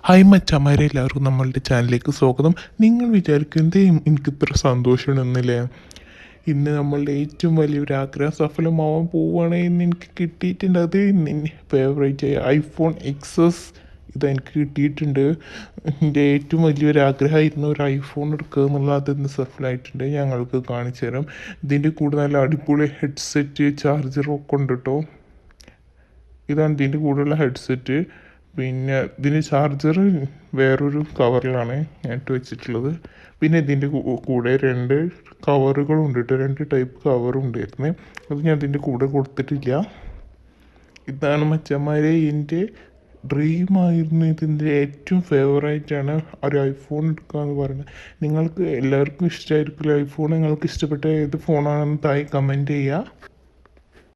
Hi മച്ചന്മാരെ, എല്ലാവർക്കും നമ്മളുടെ ചാനലിലേക്ക് സ്വാഗതം. നിങ്ങൾ വിചാരിക്കും എന്തേ എനിക്ക് ഇത്ര സന്തോഷമാണെന്നില്ലേ? ഇന്ന് നമ്മളുടെ ഏറ്റവും വലിയൊരു ആഗ്രഹം സഫലമാവാൻ പോവുകയാണ്. ഇന്ന് എനിക്ക് കിട്ടിയിട്ടുണ്ട്. അത് ഫേവറേറ്റ് ഐഫോൺ എക്സസ് ഇതെനിക്ക് കിട്ടിയിട്ടുണ്ട്. എൻ്റെ ഏറ്റവും വലിയൊരു ആഗ്രഹമായിരുന്നു ഒരു ഐഫോൺ എടുക്കുക എന്നുള്ളത്. അതിന്ന് സഫലമായിട്ടുണ്ട്. ഞങ്ങൾക്ക് കാണിച്ചു തരാം. ഇതിൻ്റെ കൂടെ നല്ല അടിപൊളി ഹെഡ്സെറ്റ് ചാർജറും ഒക്കെ ഉണ്ട് കേട്ടോ. ഇതാണ് ഇതിൻ്റെ കൂടെയുള്ള ഹെഡ്സെറ്റ്. പിന്നെ ഇതിൻ്റെ ചാർജർ വേറൊരു കവറിലാണ് ഞാൻ ഇട്ട് വെച്ചിട്ടുള്ളത്. പിന്നെ ഇതിൻ്റെ കൂടെ രണ്ട് കവറുകളുണ്ട് കേട്ടോ. രണ്ട് ടൈപ്പ് കവറും ഉണ്ടായിരുന്നു. അത് ഞാൻ ഇതിൻ്റെ കൂടെ കൊടുത്തിട്ടില്ല. ഇതാണ് മച്ചന്മാരെ എൻ്റെ ഡ്രീമായിരുന്നു. ഇതിൻ്റെ ഏറ്റവും ഫേവറേറ്റാണ് ഒരു ഐഫോൺ എടുക്കുക എന്ന് പറയുന്നത്. നിങ്ങൾക്ക് എല്ലാവർക്കും ഇഷ്ടമായിരിക്കില്ല ഐഫോൺ. നിങ്ങൾക്ക് ഇഷ്ടപ്പെട്ട ഏത് ഫോണാണെന്ന് താഴെ കമൻറ്റ് ചെയ്യുക.